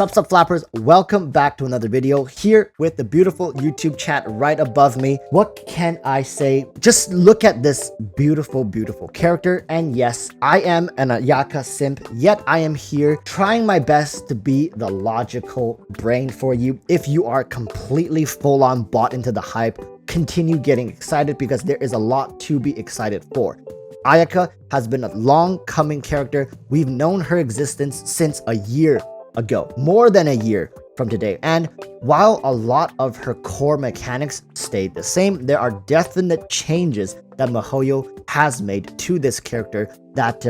Sup flappers, welcome back to another video here with the beautiful YouTube chat right above me. What can I say? Just look at this beautiful character, and yes, I am an Ayaka simp, yet I am here trying my best to be the logical brain for you. If you are completely full-on bought into the hype, continue getting excited because there is a lot to be excited for. Ayaka has been a long-coming character. We've known her existence since a year ago, more than a year from today, and while a lot of her core mechanics stayed the same, there are definite changes that miHoYo has made to this character that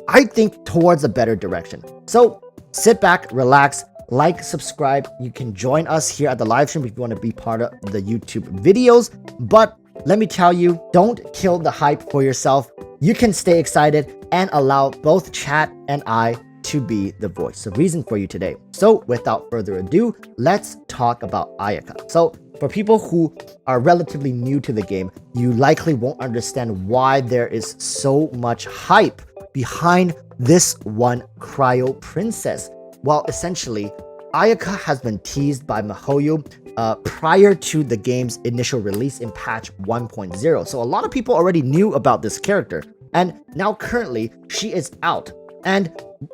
I think towards a better direction. So sit back, relax, like, subscribe. You can join us here at the live stream if you want to be part of the YouTube videos, but let me tell you, don't kill the hype for yourself. You can stay excited and allow both chat and I to be the voice of reason for you today. So without further ado, let's talk about Ayaka. So for people who are relatively new to the game, you likely won't understand why there is so much hype behind this one Cryo Princess. Well, essentially, Ayaka has been teased by miHoYo prior to the game's initial release in patch 1.0. So a lot of people already knew about this character, and now currently she is out. And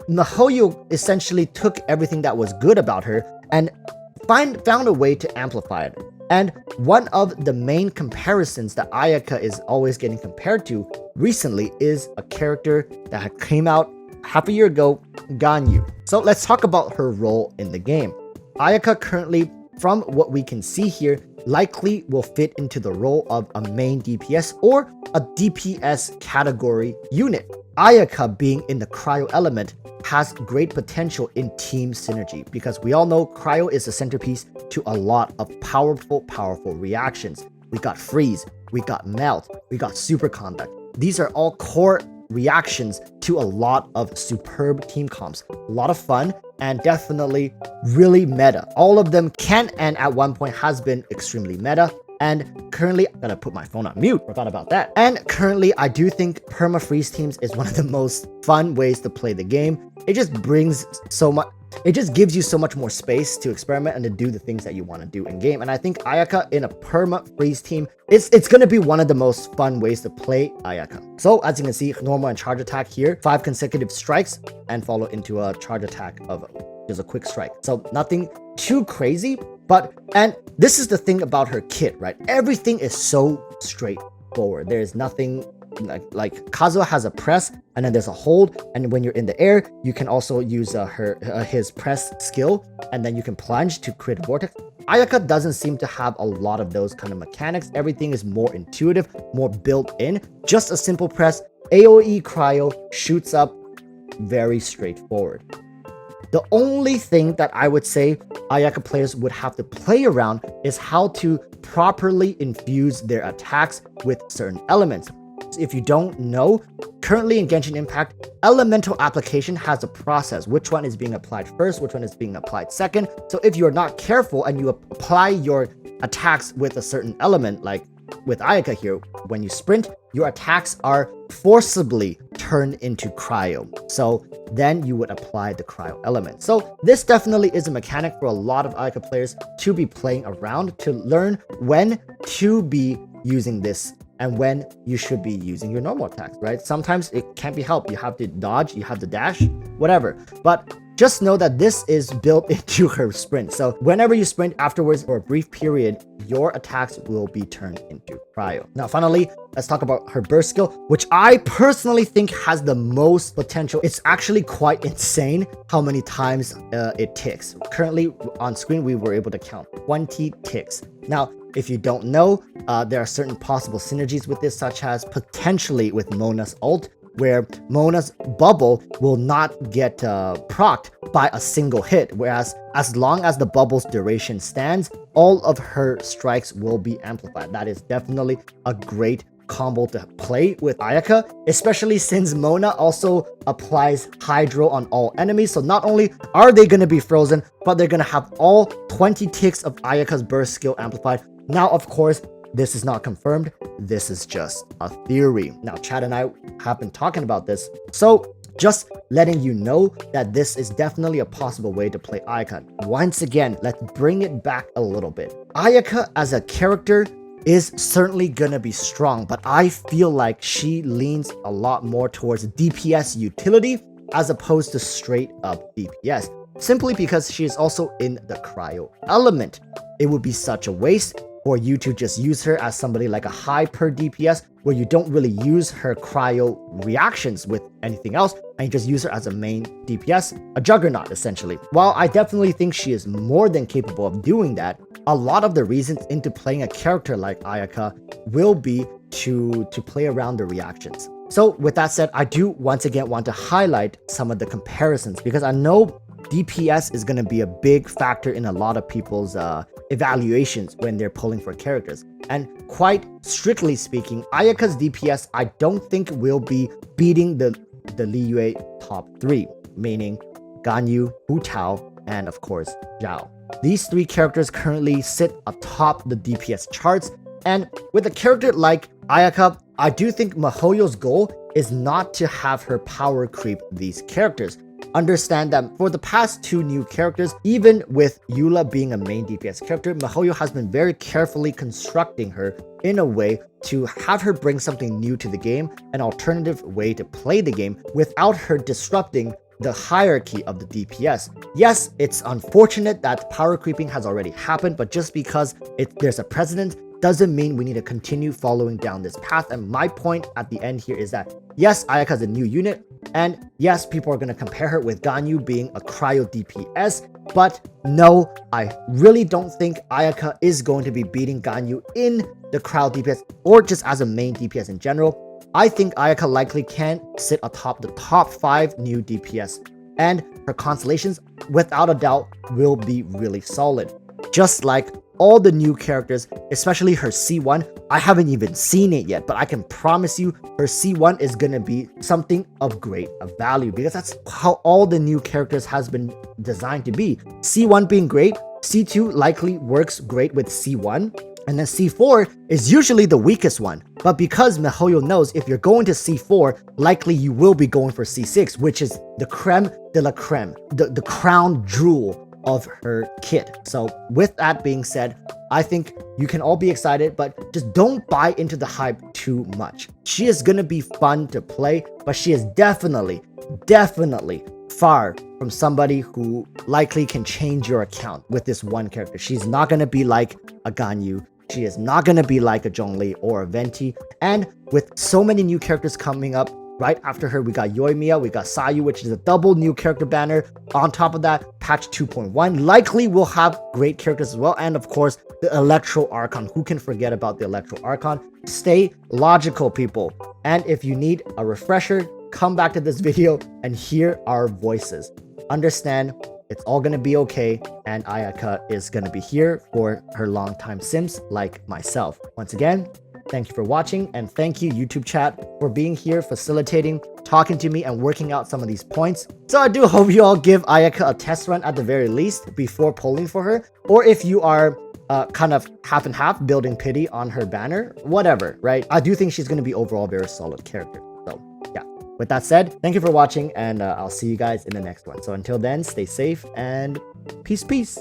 miHoYo essentially took everything that was good about her and found a way to amplify it. And one of the main comparisons that Ayaka is always getting compared to recently is a character that had came out half a year ago, Ganyu. So let's talk about her role in the game. Ayaka currently, from what we can see here, likely will fit into the role of a main DPS or a DPS category unit. Ayaka, being in the Cryo element, has great potential in team synergy because we all know Cryo is the centerpiece to a lot of powerful reactions. We got Freeze, we got Melt, we got Super Conduct. These are all core reactions to a lot of superb team comps. A lot of fun and definitely really meta. All of them can and at one point has been extremely meta. And currently, I'm gonna put my phone on mute, forgot about that. And currently, I do think perma-freeze teams is one of the most fun ways to play the game. It just brings so much, it just gives you so much more space to experiment and to do the things that you want to do in game. And I think Ayaka in a perma-freeze team, it's gonna be one of the most fun ways to play Ayaka. So as you can see, normal and charge attack here, 5 consecutive strikes and follow into a charge attack of just a quick strike. So nothing too crazy. And this is the thing about her kit, right? Everything is so straightforward. There's nothing like Kazuha has a press and then there's a hold, and when you're in the air, you can also use his press skill, and then you can plunge to create a vortex. Ayaka doesn't seem to have a lot of those kind of mechanics. Everything is more intuitive, more built in. Just a simple press, AoE Cryo, shoots up, very straightforward. The only thing that I would say Ayaka players would have to play around is how to properly infuse their attacks with certain elements. If you don't know, currently in Genshin Impact, elemental application has a process. Which one is being applied first, which one is being applied second. So if you're not careful and you apply your attacks with a certain element, like with Ayaka here, when you sprint, your attacks are forcibly turned into Cryo. So then you would apply the Cryo element. So this definitely is a mechanic for a lot of Ayaka players to be playing around, to learn when to be using this and when you should be using your normal attacks, right? Sometimes it can't be helped. You have to dodge, you have to dash, whatever. But just know that this is built into her sprint. So whenever you sprint afterwards for a brief period, your attacks will be turned into Cryo. Now, finally, let's talk about her burst skill, which I personally think has the most potential. It's actually quite insane how many times it ticks. Currently on screen, we were able to count 20 ticks. Now, if you don't know, there are certain possible synergies with this, such as potentially with Mona's ult, where Mona's bubble will not get procced by a single hit, whereas as long as the bubble's duration stands, all of her strikes will be amplified. That is definitely a great combo to play with Ayaka, especially since Mona also applies Hydro on all enemies. So not only are they going to be frozen, but they're going to have all 20 ticks of Ayaka's burst skill amplified. Now, of course, this is not confirmed. This is just a theory. Now, Chad and I have been talking about this. So Just letting you know that this is definitely a possible way to play Ayaka. Once again, let's bring it back a little bit. Ayaka as a character is certainly gonna be strong, but I feel like she leans a lot more towards DPS utility as opposed to straight up DPS, simply because she is also in the cryo element. It would be such a waste for you to just use her as somebody like a high per DPS where you don't really use her cryo reactions with anything else and you just use her as a main DPS, a juggernaut essentially. While I definitely think she is more than capable of doing that, a lot of the reasons into playing a character like Ayaka will be to play around the reactions. So with that said, I do once again want to highlight some of the comparisons because I know DPS is going to be a big factor in a lot of people's evaluations when they're pulling for characters. And quite strictly speaking, Ayaka's DPS I don't think will be beating the Liyue top 3, meaning Ganyu, Hu Tao, and of course Zhao. These 3 characters currently sit atop the DPS charts, and with a character like Ayaka, I do think MiHoYo's goal is not to have her power creep these characters. Understand that for the past 2 new characters, even with Eula being a main DPS character, MiHoYo has been very carefully constructing her in a way to have her bring something new to the game, an alternative way to play the game without her disrupting the hierarchy of the DPS. Yes, it's unfortunate that power creeping has already happened, but just because there's a precedent doesn't mean we need to continue following down this path. And my point at the end here is that yes, Ayaka is a new unit, and yes, people are going to compare her with Ganyu being a cryo DPS, but no, I really don't think Ayaka is going to be beating Ganyu in the cryo DPS or just as a main DPS in general. I think Ayaka likely can sit atop the top 5 new DPS, and her constellations, without a doubt, will be really solid. Just like all the new characters, especially her C1, I haven't even seen it yet, but I can promise you her C1 is gonna be something of great value because that's how all the new characters has been designed to be. C1 being great, C2 likely works great with C1, and then C4 is usually the weakest one. But because MiHoYo knows if you're going to C4, likely you will be going for C6, which is the creme de la creme, the crown jewel of her kit. So with that being said, I think you can all be excited, but just don't buy into the hype too much. She is gonna be fun to play, but she is definitely far from somebody who likely can change your account with this one character. She's not gonna be like a Ganyu. She is not gonna be like a Zhongli or a Venti. And with so many new characters coming up, right after her, we got Yoimiya, we got Sayu, which is a double new character banner. On top of that, patch 2.1 likely will have great characters as well. And of course, the Electro Archon. Who can forget about the Electro Archon? Stay logical, people. And if you need a refresher, come back to this video and hear our voices. Understand, it's all gonna be okay, and Ayaka is gonna be here for her longtime sims like myself. Once again, thank you for watching, and thank you YouTube chat for being here, facilitating, talking to me, and working out some of these points. So I do hope you all give Ayaka a test run at the very least before polling for her, or if you are kind of half and half building pity on her banner, whatever, right? I do think she's going to be overall a very solid character. So yeah, with that said, thank you for watching, and I'll see you guys in the next one. So until then, stay safe and peace.